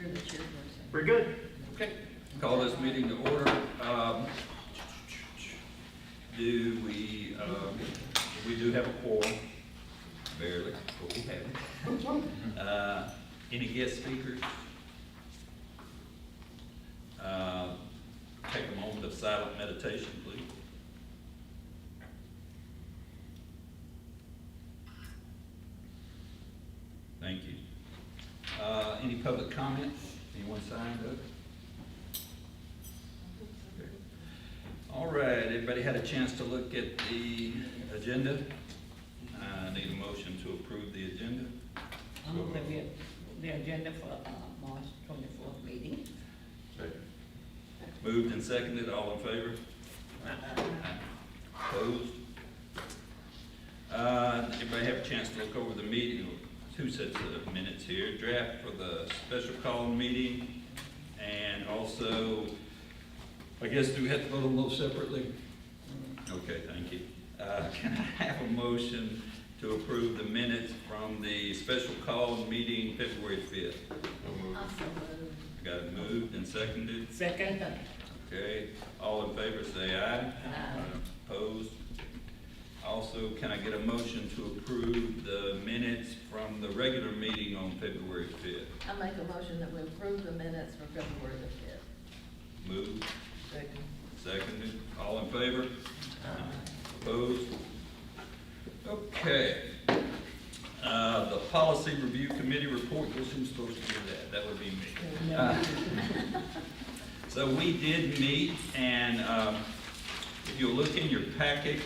You're the chairperson. We're good. Okay, call this meeting to order. We do have a quorum, barely, but we have it. Any guest speakers? Take a moment of silent meditation, please. Thank you. Any public comments? Anyone signed up? Okay. All right, everybody had a chance to look at the agenda? I need a motion to approve the agenda. I'm gonna review the agenda for, March 24th meeting. Moved and seconded, all in favor? Opposed? Everybody have a chance to look over the meeting, two sets of minutes here. Draft for the special call meeting, and also, I guess, do we have to vote on those separately? Okay, thank you. Can I have a motion to approve the minutes from the special call meeting February 5th? I got it moved and seconded. Second. Okay, all in favor say aye. Opposed? Also, can I get a motion to approve the minutes from the regular meeting on February 5th? I make a motion that we approve the minutes for February the 5th. Moved, Second. seconded, all in favor? Opposed? Okay. The Policy Review Committee report, guess who's supposed to do that? That would be me. So we did meet, and if you'll look in your packet,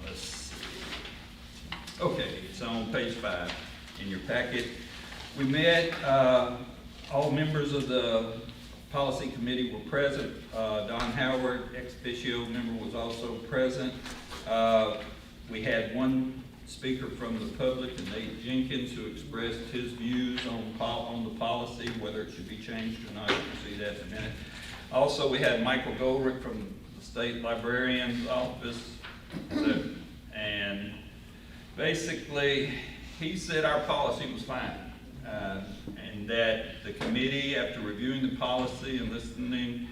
let's see. Okay, it's on page 5 in your packet. We met, all members of the policy committee were present. Don Howard, ex officio member, was also present. We had one speaker from the public, Nate Jenkins, who expressed his views on the policy, whether it should be changed or not. You can see that in a minute. Also, we had Michael Goldrick from the state librarian's office, and basically, he said our policy was fine, and that the committee, after reviewing the policy and listening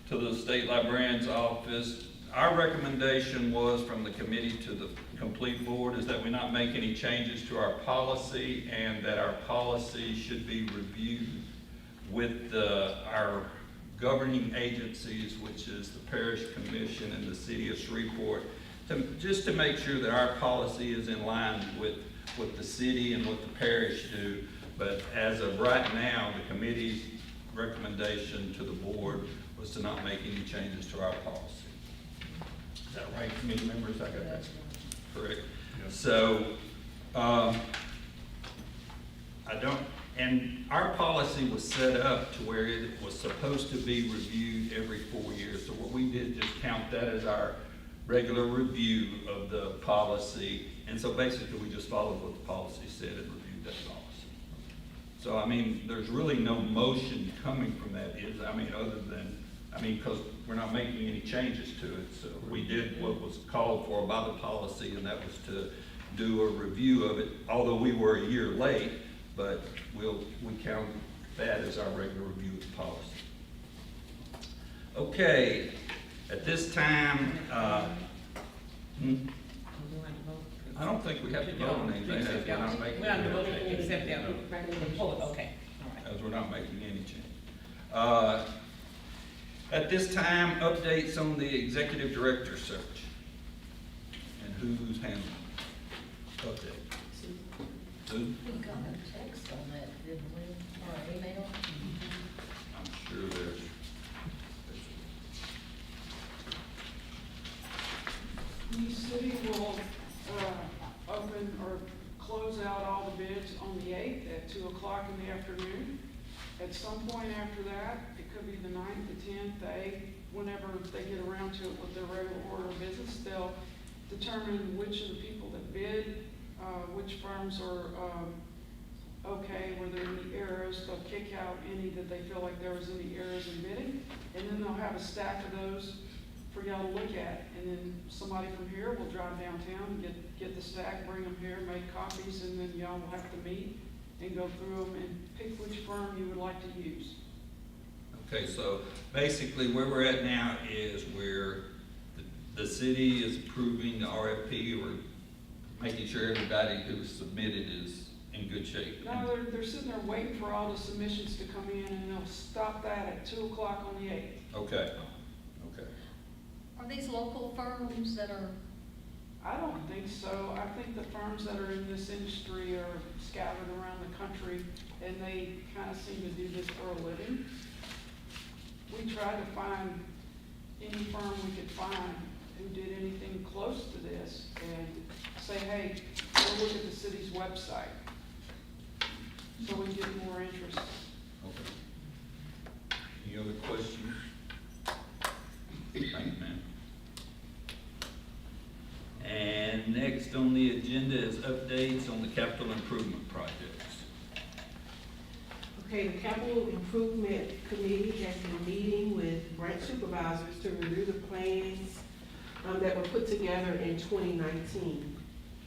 to the state librarian's office, our recommendation was from the committee to the complete board is that we not make any changes to our policy, and that our policy should be reviewed with our governing agencies, which is the Parish Commission and the City of Shreveport, just to make sure that our policy is in line with what the city and what the parish do. But as of right now, the committee's recommendation to the board was to not make any changes to our policy. Is that right, committee members? I got that correct. Yes. So, and our policy was set up to where it was supposed to be reviewed every 4 years. So what we did, just count that as our regular review of the policy. And so basically we just followed what the policy said and reviewed that policy. So, I mean, there's really no motion coming from that, other than, because we're not making any changes to it. So we did what was called for by the policy, and that was to do a review of it, although we were a year late, but we count that as our regular review of the policy. Okay, at this time, I don't think we have to vote on anything. We're not making We have to vote except that report, okay, all right. As we're not making any change. At this time, updates on the executive director search. And who's handling update? Susan? We got a text on that, didn't we, or email? I'm sure there's. The city will open or close out all the bids on the 8th at 2 o'clock in the afternoon. At some point after that, it could be the 9th, the 10th, the 8th, whenever they get around to it with their regular order of business, they'll determine which of the people that bid, which firms are okay, were there any errors. They'll kick out any that they feel like there was any errors in bidding, and then they'll have a stack of those for y'all to look at. And then somebody from here will drive downtown, get the stack, bring them here, make copies, and then y'all will have to meet and go through them and pick which firm you would like to use. Okay, so basically where we're at now is where the city is approving the RFP or making sure everybody who submitted is in good shape. No, they're sitting there waiting for all the submissions to come in, and they'll stop that at 2 o'clock on the 8th. Okay, okay. Are these local firms that are, I don't think so. I think the firms that are in this industry are scattered around the country, and they kind of seem to do this for a living. We tried to find any firm we could find who did anything close to this and say, hey, go look at the city's website, so we get more interest. Okay. Any other questions? Thank you, ma'am. And next on the agenda is updates on the capital improvement projects. Okay, the Capital Improvement Committee has been meeting with branch supervisors to review the plans that were put together in 2019.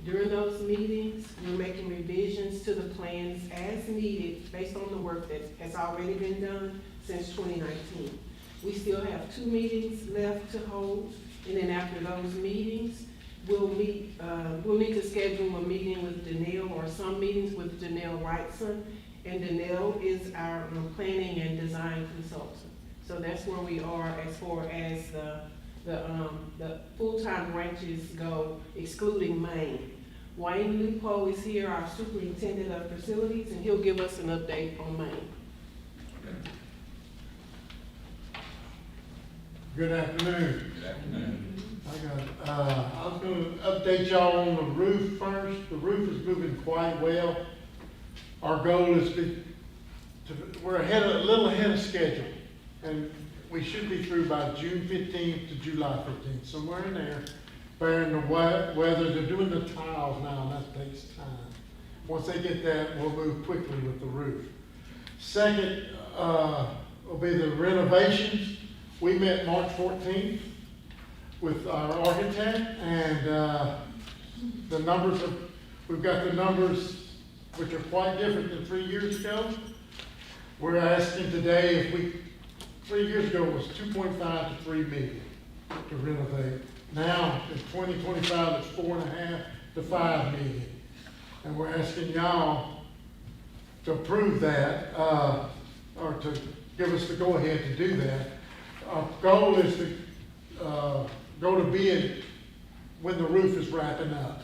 During those meetings, we're making revisions to the plans as needed based on the work that has already been done since 2019. We still have 2 meetings left to hold, and then after those meetings, we'll need to schedule a meeting with Danelle or some meetings with Danelle Wrightson. And Danelle is our planning and design consultant. So that's where we are as far as the full-time branches go, excluding Maine. Wayne Lupo is here, our superintendent of facilities, and he'll give us an update on Maine. Good afternoon. Good afternoon. I was going to update y'all on the roof first. The roof is moving quite well. Our goal is we're a little ahead of schedule, and we should be through by June 15th to July 15th, somewhere in there. Bearing the weather, they're doing the tiles now, and that takes time. Once they get that, we'll move quickly with the roof. Second will be the renovations. We met March 14th with our architect, and we've got the numbers which are quite different than 3 years ago. We're asking today 3 years ago it was 2.5 to 3 million to renovate. Now, in 2025, it's 4.5 to 5 million. And we're asking y'all to approve that, or to give us the go-ahead to do that. Our goal is to go to bid when the roof is wrapping up.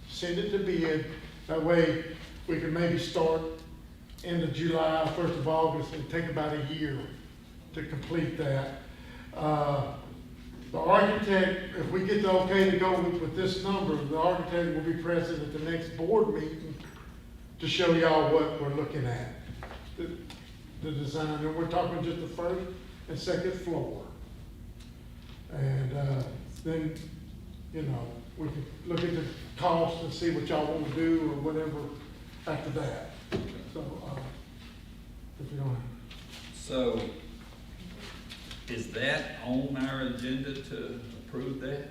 Send it to bid, that way we can maybe start end of July, 1st of August, and take about a year to complete that. The architect, if we get the okay to go with this number, the architect will be present at the next board meeting to show y'all what we're looking at, the design. And we're talking just the first and second floor. And then, you know, we can look at the cost and see what y'all want to do or whatever after that. So, if you don't. So, is that on our agenda to approve that?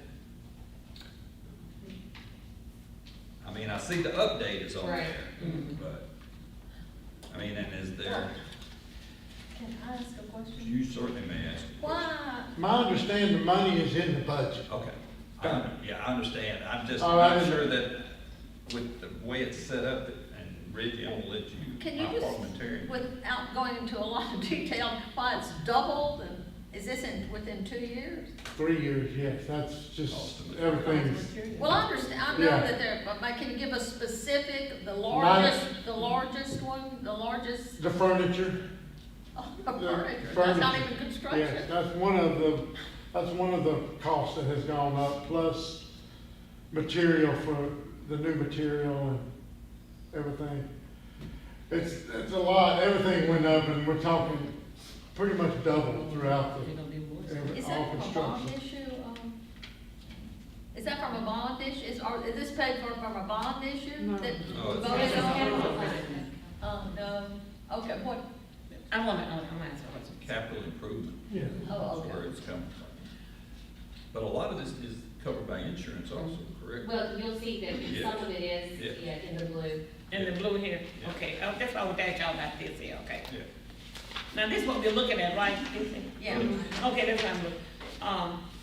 I mean, I see the update is on Right. there, but, I mean, and is there, can I ask a question? you certainly may ask. a question. Why, My understanding, the money is in the budget. Okay, yeah, I understand, I'm just Oh, not sure that with the way it's set up, and Reggie, I'm gonna let you, can you my just, parliamentarian. without going into a lot of detail, why it's doubled, and is this within 2 years? 3 years, yes, that's just, everything's, Well, I understand, I know Yeah. that but can you give us specific, the largest one, the largest? the furniture. Furniture, that's not even Yes, construction? that's one of the costs that has gone up, plus material for the new material and everything. It's a lot, everything went up, and we're talking pretty much double throughout They're gonna be more. Is all that from a bond construction. issue? Is that from a bond issue? Is this paid for from a bond issue? No. that No, it's- voted on? Oh, No, okay, what, I'm asking a question. Capital improvement, Yeah. oh, that's okay. where it's coming But a lot of this is covered by insurance also, correct? Well, you'll see that Yes. some of it is, Yes. yeah, in the blue. In the blue here, Yeah. okay, that's why I would ask y'all about this here, okay? Yeah. Now, this is what we're looking at, right? Is it? Yeah. Okay, that's what I'm looking,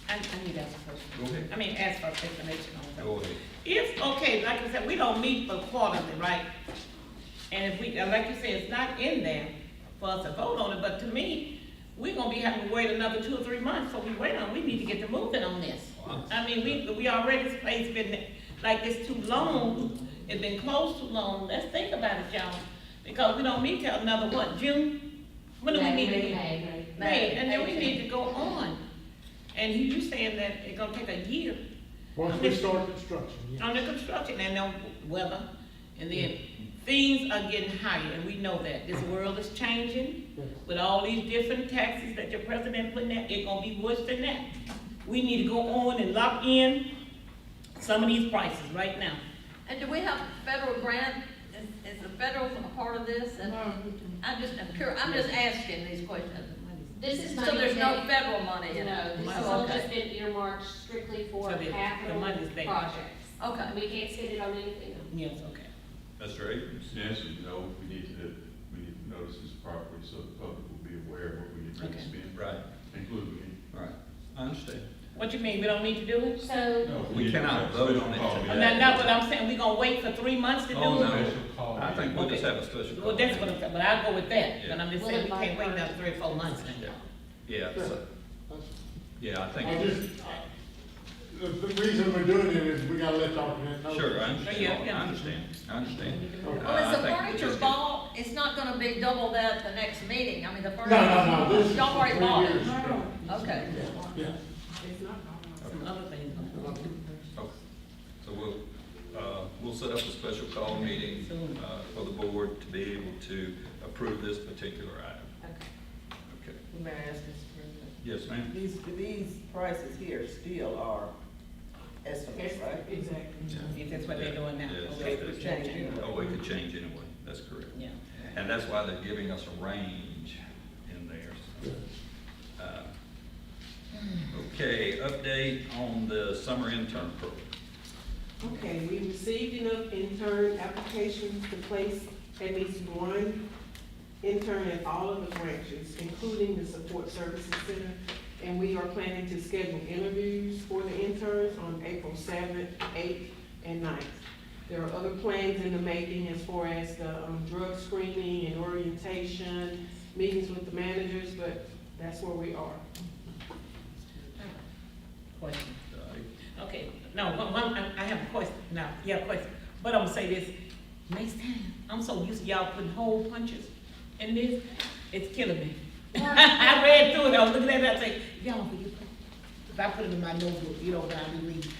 I need to ask a question. Go ahead. I mean, ask for explanation on that. Go ahead. If, okay, like I said, we don't meet for quarterly, right? And if we, like you said, it's not in there for us to vote on it, but to me, we're gonna be having to wait another 2 or 3 months, so we wait on, we need to get to moving on this. Wow. I mean, we already, this place been like this too long, it's been closed too long, let's think about it, y'all. Because we don't meet till another, what, June? When do we meet again? May, and then we need to go on. And you saying that it's gonna take a year Once we start construction, yeah. on the construction and the weather, and then things are getting higher, and we know that. This world is changing Yes. with all these different taxes that your president putting out, it's gonna be worse than that. We need to go on and lock in some of these prices right now. And do we have federal grant, is the federal a part of this? And I'm just asking these questions. This is So money there's no that- federal money in it? No, this Money, has all okay. just been earmarked strictly for So the capital money's there. projects. Okay. We can't spend it on anything else. Yes, okay. Mr. Abrams? Yes and no, we need to notice this properly so the public will be aware of what we get ready to Okay. spend, Right, including. right. I understand. What you mean, we don't need to do it? So, No, We need to cannot have a vote special on it call today. meeting. Not what I'm saying, we gonna wait for 3 months to do it? Oh, no. Special call I think we'll just Okay. have a special. Well, that's what I'm saying, but I'll go with that, Yeah. but I'm just We'll saying, we invite can't wait her. another 3 or 4 months now. Yeah, so, That's- yeah, I think. The reason we're doing it is we gotta let the alternate know. Sure, I understand, Yeah. I understand, I understand. Well, is I the think we'll furniture just get- bought, it's not gonna be double that at the next meeting, I mean, the No, furniture. no, no, this is Y'all already for bought 3 it. years. Okay. Yeah. It's not. Some other things. Okay. So we'll set up a special call meeting, for the board to be able to approve this particular item. Okay. May I ask this, President? Yes, ma'am? These prices here still are estimates, right? Exactly. If that's what they're doing now. Yes, Okay, yes, we're yes. changing. Oh, it could change anyway, that's correct. Yeah. And that's why they're giving us a range in there. So, Okay, update on the summer intern program. Okay, we received enough intern applications to place at least one intern at all of the branches, including the support services center. And we are planning to schedule interviews for the interns on April 7th, 8th, and 9th. There are other plans in the making as far as the drug screening and orientation, meetings with the managers, but that's where we are. Question. Okay, no, I have a question, now, yeah, a question, but I'm gonna say this, next time, I'm so used to y'all putting hole punches in this, it's killing me. I read through it, I was looking at it, I say, y'all, for you, if I put them in my notebook, you know, when I be reading.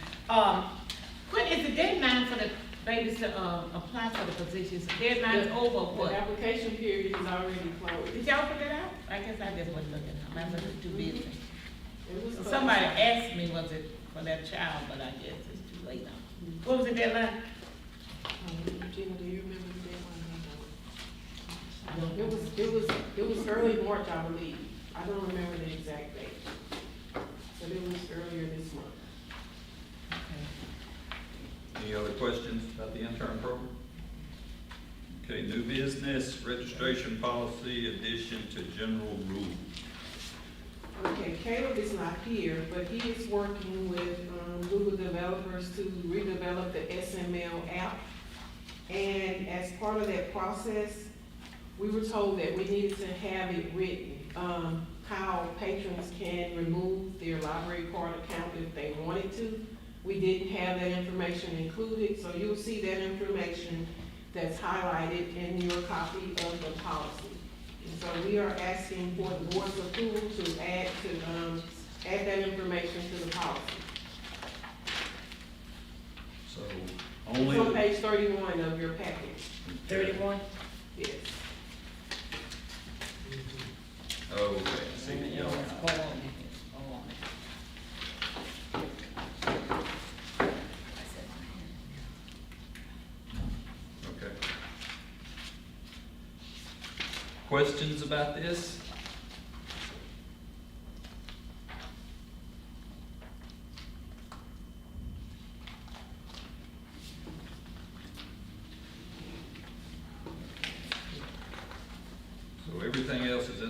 When is the deadline for the babies to, apply for the positions, deadline's over, or The what? application period is already closed. Did y'all put that out? I guess I just wasn't looking, I was too busy. It was Somebody asked me, was it for that child, but I guess it's too late now. What was the deadline? Gina, do you remember the deadline? It was early March, I believe. I don't remember the exact date. But it was earlier this month. Any other questions about the intern program? Okay, new business, registration policy, addition to general rules. Okay, Caleb is not here, but he is working with Google developers to redevelop the SML app. And as part of that process, we were told that we needed to have it written, how patrons can remove their library card account if they wanted to. We didn't have that information included, so you'll see that information that's highlighted in your copy of the policy. And so we are asking for the board's approval to add that information to the policy. So It's only. on page 31 of your package. 31? Yes. Okay, I see what y'all. Hold on, hold on. Okay. Questions about this?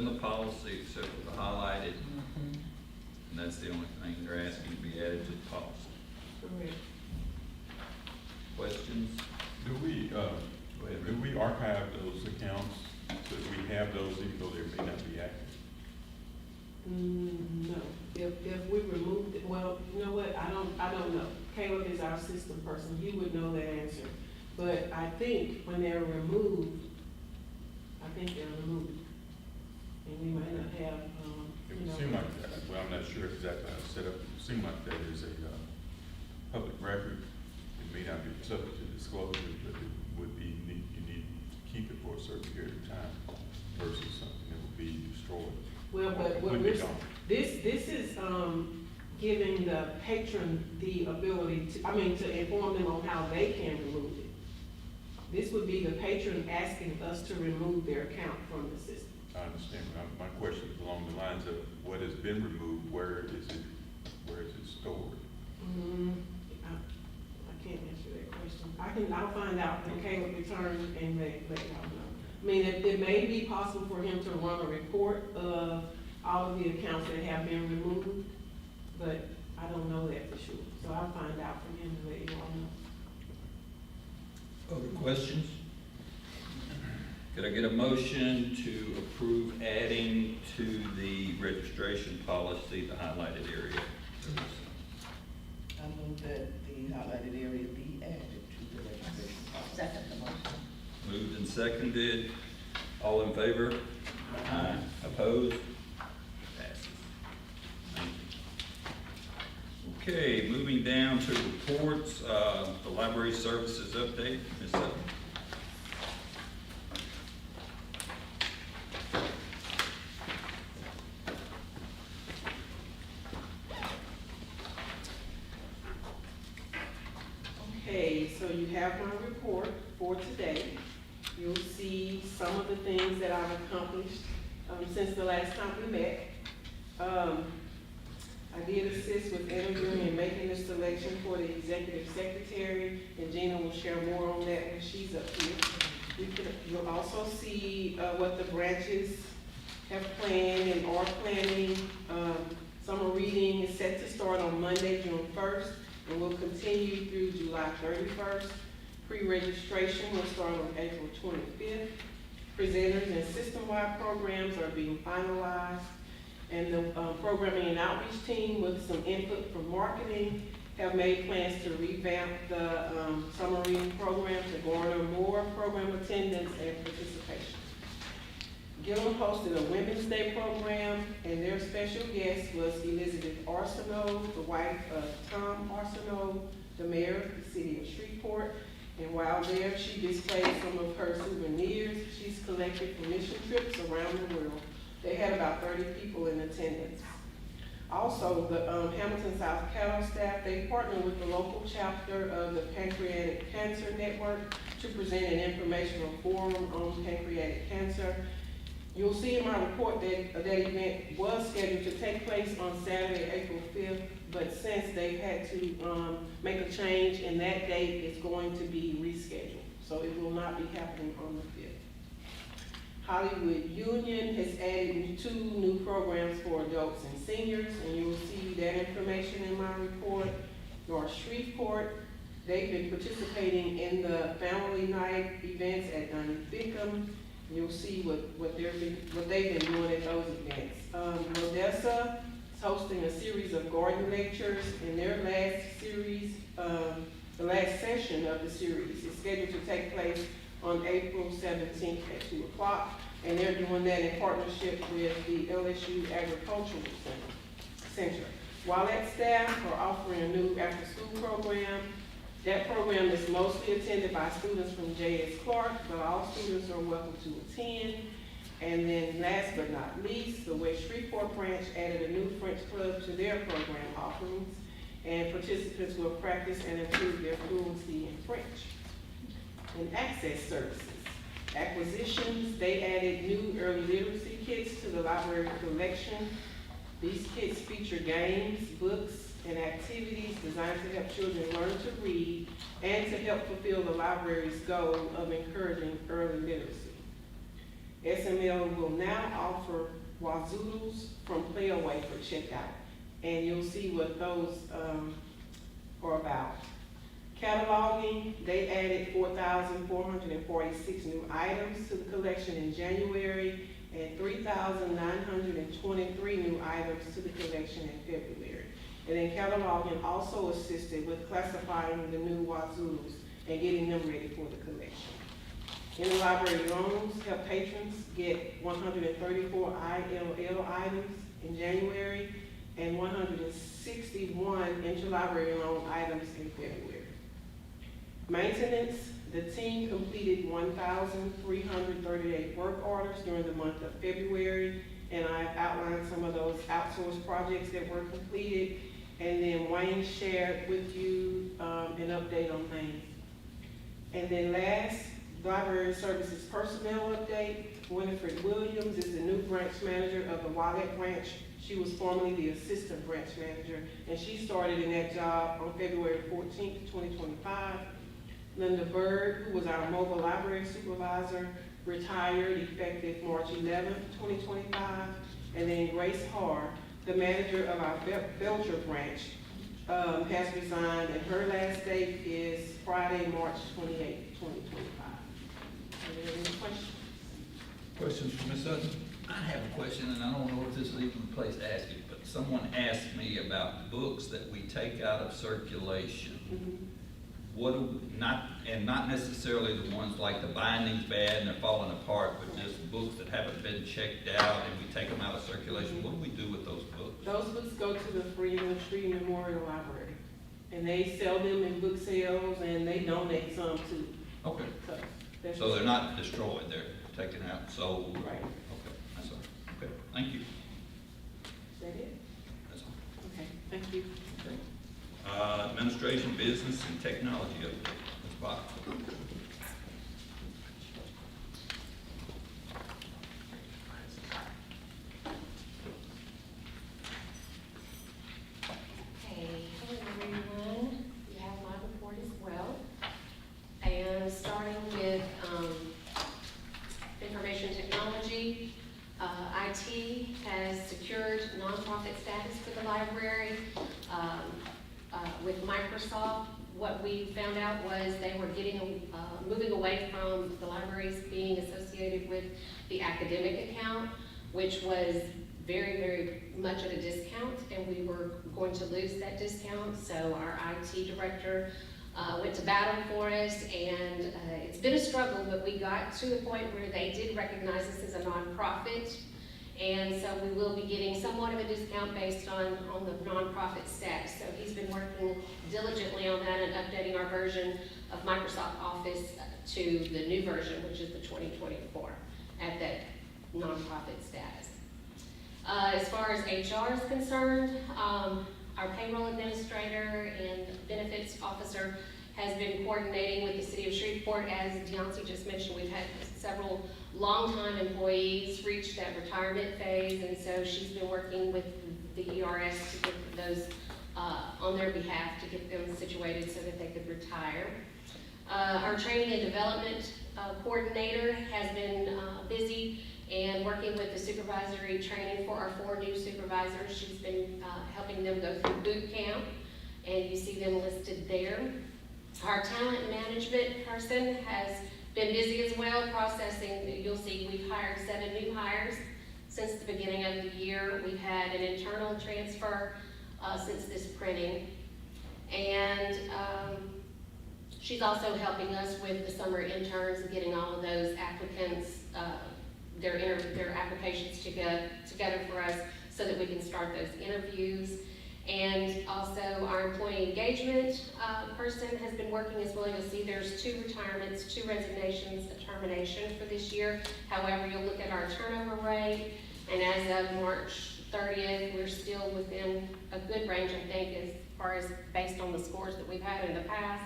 in the policy except for the highlighted, and that's the only thing they're asking to be added to the policy. Correct. Questions? Do we, Go ahead, do Rick. we archive those accounts so that we have those even though they may not be active? No, if we removed it, well, you know what, I don't know. Caleb is our system person, he would know that answer. But I think when they're removed, they're removed. And we might not have, It you know. would seem like that, well, I'm not sure exactly how it's set up, it would seem like that is a, public record. It may not be subject to disclosure, but it would be, you need to keep it for a certain period of time versus something that would be destroyed. Well, but what Would be we're, gone. this is, giving the patron the ability to inform them on how they can remove it. This would be the patron asking us to remove their account from the system. I understand, but my question is along the lines of what has been removed, where is it stored? I can't answer that question. I'll find out when Caleb returns and let y'all know. I mean, it may be possible for him to run a report of all of the accounts that have been removed, but I don't know that for sure. So I'll find out from him and let you all know. Other questions? Could I get a motion to approve adding to the registration policy the highlighted area? I move that the highlighted area be added to the registration policy. Second the motion. Moved and seconded. All in favor? Aye. Opposed? Passes. Thank you. Okay, moving down to reports, the library services update, Ms. Sutton. Okay, so you have my report for today. You'll see some of the things that I've accomplished since the last time we met. I did assist with interviewing and making the selection for the executive secretary, and Gina will share more on that when she's up here. You'll also see what the branches have planned and are planning. Summer reading is set to start on Monday, June 1st, and will continue through July 31st. Pre-registration will start on April 25th. Presenters and system-wide programs are being finalized. And the programming and outreach team, with some input from marketing, have made plans to revamp the summer reading program to garner more program attendance and participation. Gillum hosted a Women's Day program, and their special guest was Elizabeth Arsenault, the wife of Tom Arsenault, the mayor of the city of Shreveport. And while there, she displayed some of her souvenirs she's collected from mission trips around the world. They had about 30 people in attendance. Also, the Hamilton South Cattle staff, they partnered with the local chapter of the Pancreatic Cancer Network to present an informational forum on pancreatic cancer. You'll see in my report that that event was scheduled to take place on Saturday, April 5th, but since they've had to make a change, and that date is going to be rescheduled. So it will not be happening on the 5th. Hollywood Union has added 2 new programs for adults and seniors, and you'll see that information in my report. North Shreveport, they've been participating in the family night events at Bickham. You'll see what they've been doing at those events. Odessa is hosting a series of garden lectures, and their last series, the last session of the series is scheduled to take place on April 17th at 2 o'clock, and they're doing that in partnership with the LSU Agricultural Center. While that staff are offering a new after-school program, that program is mostly attended by students from J.S. Clark, but all students are welcome to attend. And then last but not least, the West Shreveport branch added a new French club to their program offerings, and participants will practice and improve their fluency in French. And access services. Acquisitions, they added new early literacy kits to the library collection. These kits feature games, books, and activities designed to help children learn to read and to help fulfill the library's goal of encouraging early literacy. SML will now offer wazoodles from Playaway for checkout, and you'll see what those are about. Cataloging, they added 4,446 new items to the collection in January and 3,923 new items to the collection in February. And then cataloging also assisted with classifying the new wazoodles and getting them ready for the collection. Interlibrary loans help patrons get 134 ILL items in January and 161 interlibrary loan items in February. Maintenance, the team completed 1,338 work orders during the month of February, and I've outlined some of those outsourced projects that were completed, and then Wayne shared with you an update on Maine. And then last, Library Services personnel update. Winifred Williams is the new branch manager of the Wallet branch. She was formerly the assistant branch manager, and she started in that job on February 14th, 2025. Linda Bird, who was our mobile library supervisor, retired effective March 11th, 2025. And then Grace Harr, the manager of our Belcher branch, has resigned, and her last date is Friday, March 28th, 2025. Are there any questions? Questions for Ms. Sutton? I have a question, and I don't know if this is even the place to ask it, but someone asked me about books that we take out of circulation. Mm-hmm. Not necessarily the ones like the binding's bad and they're falling apart, but just books that haven't been checked out and we take them out of circulation. What do we do with those books? Those books go to the Shreve Memorial Library, and they sell them in book sales, and they donate some too. Okay. So They're not destroyed, they're taken out, sold? Right. Okay, that's all. Okay, thank you. Is that it? That's all. Okay, thank you. Okay. Administration, business, and technology update. Ms. Box. Okay, hello everyone. You have my report as well. And starting with information technology, IT has secured nonprofit status for the library. With Microsoft, what we found out was they were moving away from the libraries being associated with the academic account, which was very, very much at a discount, and we were going to lose that discount. So our IT director went to battle for us, and it's been a struggle, but we got to a point where they did recognize us as a nonprofit. And so we will be getting somewhat of a discount based on the nonprofit status. So he's been working diligently on that and updating our version of Microsoft Office to the new version, which is the 2024, at that nonprofit status. As far as HR is concerned, our payroll administrator and benefits officer has been coordinating with the city of Shreveport. As Deoncy just mentioned, we've had several longtime employees reach that retirement phase, and so she's been working with the ERS to get those on their behalf to get them situated so that they could retire. Our training and development coordinator has been busy and working with the supervisory training for our 4 new supervisors. She's been helping them go through boot camp, and you see them listed there. Our talent management person has been busy as well, processing. You'll see we've hired 7 new hires since the beginning of the year. We've had an internal transfer since this printing. And she's also helping us with the summer interns and getting all of those applicants, their applications together for us so that we can start those interviews. And also our employee engagement person has been working as well. You'll see there's 2 retirements, 2 resignations, a termination for this year. However, you'll look at our turnover rate, and as of March 30th, we're still within a good range, I think, as far as based on the scores that we've had in the past.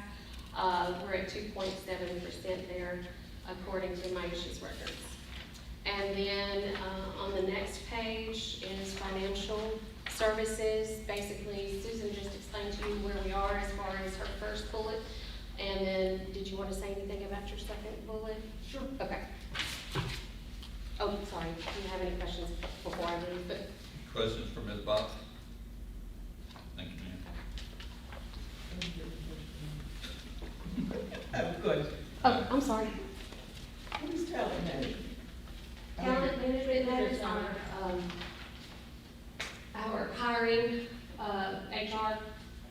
We're at 2.7% there, according to Maisha's records. And then on the next page is financial services. Basically, Susan just explained to you where we are as far as her first bullet. And then, did you want to say anything about your second bullet? Sure. Okay. Do you have any questions before I leave? Questions for Ms. Box? Thank you, ma'am. I have a question. Oh, I'm sorry. Who's telling me? Talent management matters are, our hiring, HR,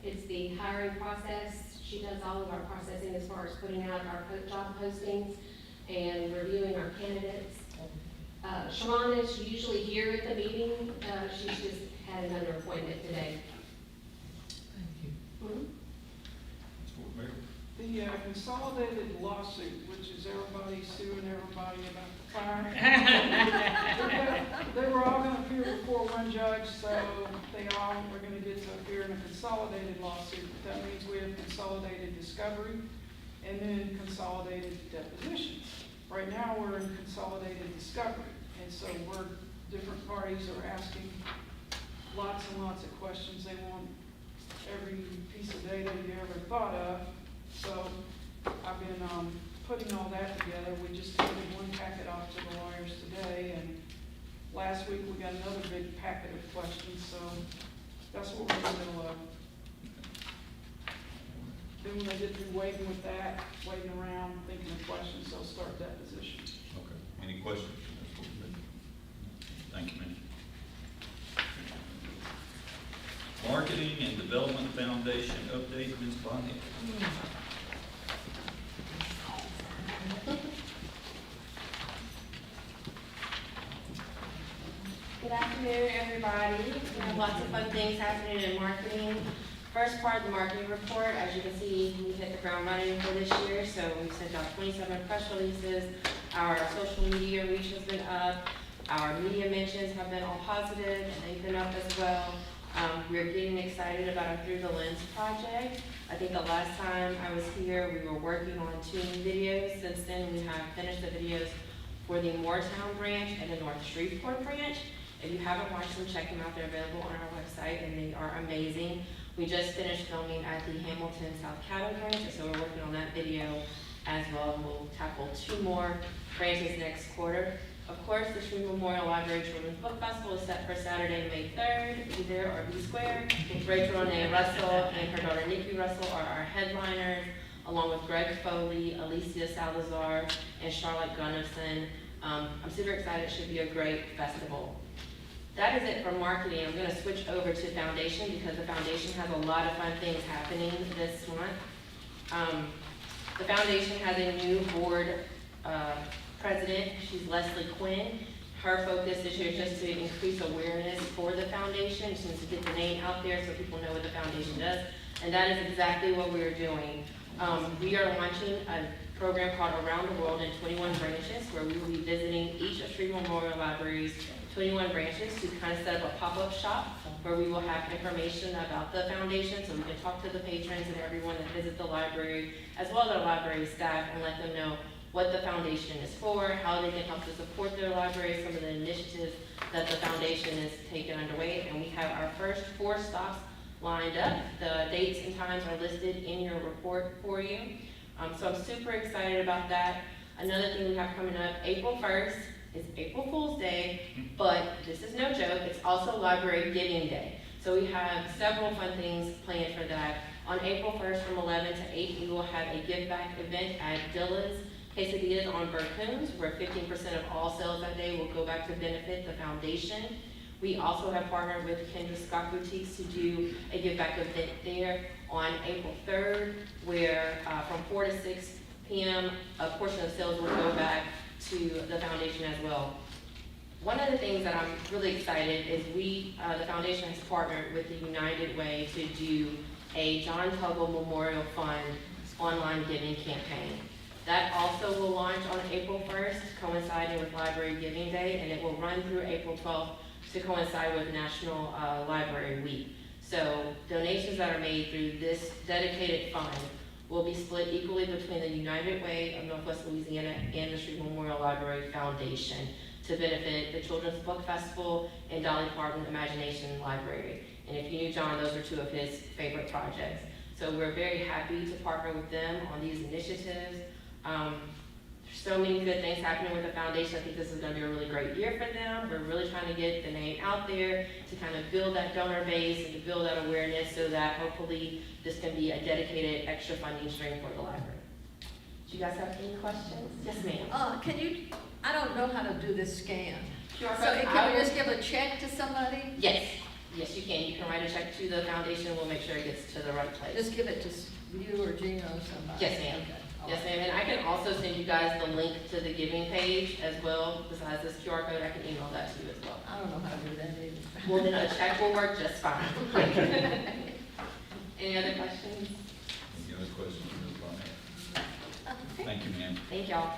it's the hiring process. She does all of our processing as far as putting out our job postings and reviewing our candidates. Sharon is usually here at the meeting, she's just had another appointment today. Thank you. Mhm. The consolidated lawsuit, which is everybody suing everybody about the fire. They were all gonna appear before one judge, so they all were gonna get to appear in a consolidated lawsuit. That means we have consolidated discovery and then consolidated depositions. Right now, we're in consolidated discovery, and so different parties are asking lots and lots of questions. They want every piece of data you ever thought of. So I've been putting all that together. We just handed one packet off to the lawyers today, and last week we got another big packet of questions, so that's what we're in the middle of. Then when they get through waiting with that, waiting around, thinking of questions, they'll start deposition. Okay. Any questions? Thank you, ma'am. Marketing and Development Foundation update, Ms. Bonnie. Good afternoon, everybody. We have lots of fun things happening in marketing. First part of the marketing report, as you can see, we hit the ground running for this year, so we've sent out 27 press releases. Our social media reach has been up. Our media mentions have been all positive, and they've been up as well. We're getting excited about our Through the Lens project. I think the last time I was here, we were working on 2 new videos. Since then, we have finished the videos for the Moortown branch and the North Shreveport branch. If you haven't watched them, check them out. They're available on our website, and they are amazing. We just finished filming at the Hamilton South Caddo branch, so we're working on that video as well. We'll tackle 2 more branches next quarter. Of course, the Shreve Memorial Library Children's Book Festival is set for Saturday, May 3rd. Be there or be square. Rachel Renee Russell and her daughter Nikki Russell are our headliners, along with Greg Foley, Alicia Salazar, and Charlotte Gunnarson. I'm super excited. It should be a great festival. That is it for marketing. I'm going to switch over to foundation because the foundation has a lot of fun things happening this month. The foundation has a new board president. She's Leslie Quinn. Her focus this year is just to increase awareness for the foundation. She wants to get the name out there so people know what the foundation does. And that is exactly what we are doing. We are launching a program called Around the World in 21 branches, where we will be visiting each of Shreve Memorial Library's 21 branches to kind of set up a pop-up shop where we will have information about the foundation so we can talk to the patrons and everyone that visits the library, as well as our library staff, and let them know what the foundation is for, how they can help to support their library, some of the initiatives that the foundation is taking underway. And we have our first 4 stops lined up. The dates and times are listed in your report for you. So I'm super excited about that. Another thing we have coming up, April 1st, is April Fool's Day, but this is no joke, it's also Library Giving Day. So we have several fun things planned for that. On April 1st from 11 to 8, we will have a give back event at Dilla's Quesadillas on Bercoons, where 15% of all sales that day will go back to benefit the foundation. We also have partnered with Kendra Scott Boutiques to do a give back event there on April 3rd, where from 4 to 6 p.m., a portion of sales will go back to the foundation as well. One of the things that I'm really excited is the foundation has partnered with the United Way to do a John Tuggle Memorial Fund online giving campaign. That also will launch on April 1st, coinciding with Library Giving Day, and it will run through April 12th to coincide with National Library Week. So donations that are made through this dedicated fund will be split equally between the United Way of Northwest Louisiana and the Shreve Memorial Library Foundation to benefit the Children's Book Festival and Dolly Parton Imagination Library. And if you knew John, those are 2 of his favorite projects. So we're very happy to partner with them on these initiatives. So many good things happening with the foundation. I think this is gonna be a really great year for them. We're really trying to get the name out there to kind of build that donor base and to build that awareness so that hopefully this can be a dedicated extra funding stream for the library. Do you guys have any questions? Yes, ma'am. Can you, I don't know how to do this scan. QR So code, can we just give a check to somebody? Yes, yes, you can. You can write a check to the foundation. We'll make sure it gets to the right place. Just give it to you or Gina or somebody? Yes, ma'am. Okay, all Yes, right. ma'am, and I can also send you guys the link to the giving page as well. Besides this QR code, I can email that to you as well. I don't know how to do that either. Well, then a check will work just fine. Any other questions? Any other questions from the panel? Thank you, ma'am. Thank y'all.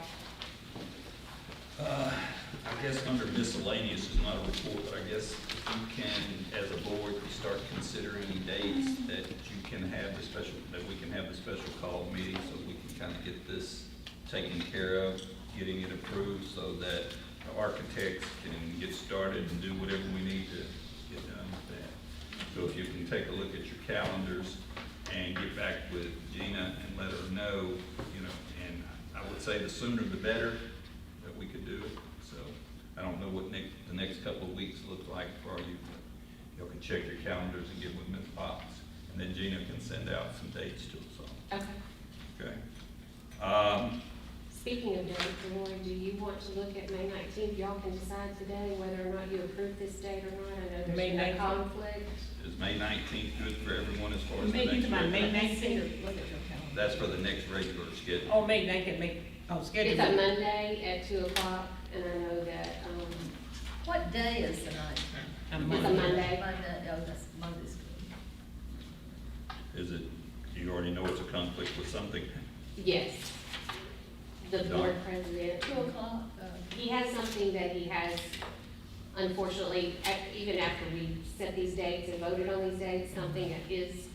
I guess under miscellaneous is not a report, but I guess if you can, as a board, you start considering dates that you can have the special, that we can have the special call meeting so we can kind of get this taken care of, getting it approved so that the architects can get started and do whatever we need to get done with that. So if you can take a look at your calendars and get back with Gina and let her know, you know, and I would say the sooner the better that we could do it. So I don't know what the next couple of weeks look like for you. Y'all can check your calendars and get with Ms. Fox, and then Gina can send out some dates to us all. Okay. Okay? Speaking of dates, Roy, do you want to look at May 19th? Y'all can decide today whether or not you approve this date or not. I know there's May been a 19th. conflict. Is May 19th good for everyone as far as the May, you next talking about May regular? 19th? Look at your calendar. That's for the next regular schedule. Oh, May 19th, schedule. It's a Monday at 2 o'clock, and I know that, What day is the ninth? A it's a Monday. Monday. Monday, oh, that's Monday's good. Is it, do you already know it's a conflict with something? Yes. The board president. 2 o'clock, He has something that he has, unfortunately, even after we set these dates and voted on these dates, something that his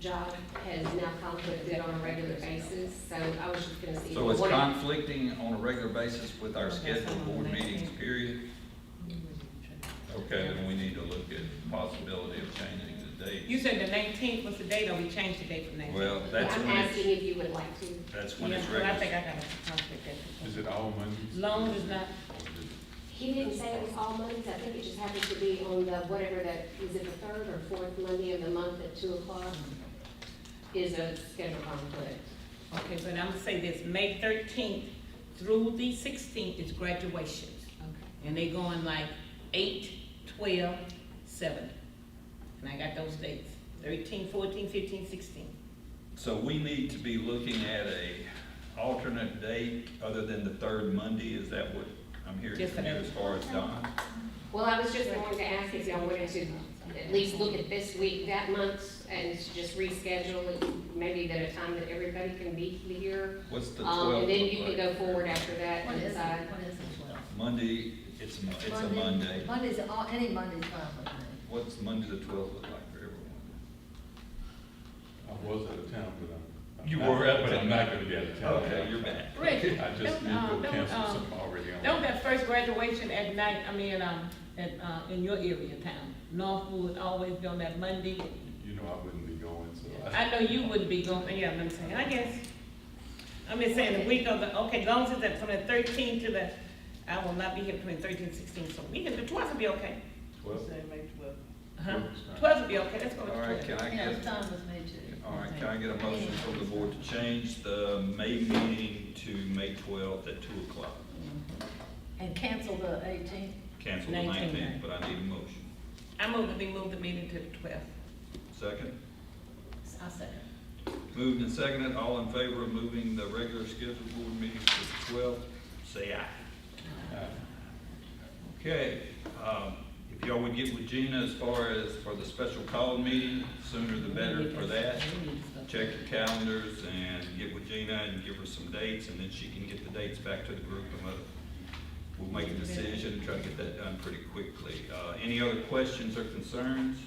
job has now conflicted on a regular basis, so I was just gonna see. So it's what- conflicting on a regular basis with our scheduled board meetings, period? Okay, then we need to look at the possibility of changing the date. You said the 19th was the date, or we changed the date from 19th? Well, that's I'm when asking it's, if you would like to. that's when Yeah, it's well, I think regular. I got a conflict there. Is it all Mondays? Long as not, He didn't say it was all Mondays, I think it just happened to be on the, whatever that, is it the third or fourth Monday of the month at 2 o'clock? Is a schedule conflict. okay, but I'm gonna say this, May 13th through the 16th is graduations. okay. And they going like 8, 12, 7. And I got those dates, 13, 14, 15, 16. So we need to be looking at a alternate date other than the third Monday, is that what I'm hearing Yes, from you ma'am. as far as Don? Well, I was just going to ask if y'all wanted to at least look at this week, that month, and just reschedule it, maybe at a time that everybody can be here. What's the And then 12th you look can like? go forward after that What and is it, decide. what is the 12th? Monday, it's a Monday. Monday's, any Monday's fine with me. What's Monday the 12th look like for everyone? I was out of town, but I'm. You not- were out of But I'm town. not gonna be out of town. Okay, you're back. Rick, I just need to go cancel something already on. don't that first graduation at night, in your area of town, Northwood always be on that Monday? You know I wouldn't be going, so. I know you wouldn't be going, yeah, I'm saying, I guess. I'm just saying the week of the, okay, as long as it's at from the 13th to the, I will not be here between 13 and 16, so we can, the 12th will be okay. 12? Uh-huh. 12 is fine. 12th will be okay, let's go with All right, 12. can I Yeah, get, it's fine with me too. all right, can I get a motion from the board to change the May meeting to May 12th at 2 o'clock? And cancel the 18th? Cancel the 19th. 19th, but I need a motion. I move that we move the meeting to the 12th. Second? I'll second. Moved and seconded, all in favor of moving the regular scheduled board meeting to the 12th, say aye. Okay, if y'all would get with Gina as far as for the special call meeting, sooner the better for that. Check your calendars and get with Gina and give her some dates, and then she can get the dates back to the group and we'll make a decision and try to get that done pretty quickly. Any other questions or concerns?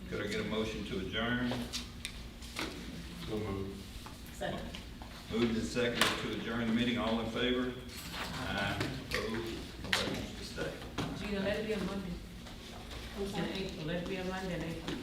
Could I get a motion to adjourn? So moved. Second. Moved and seconded to adjourn the meeting, all in favor? Aye. Opposed? Nobody wants to stay. Gina, let it be a Monday. I'm sorry. In April, let it be a Monday in April.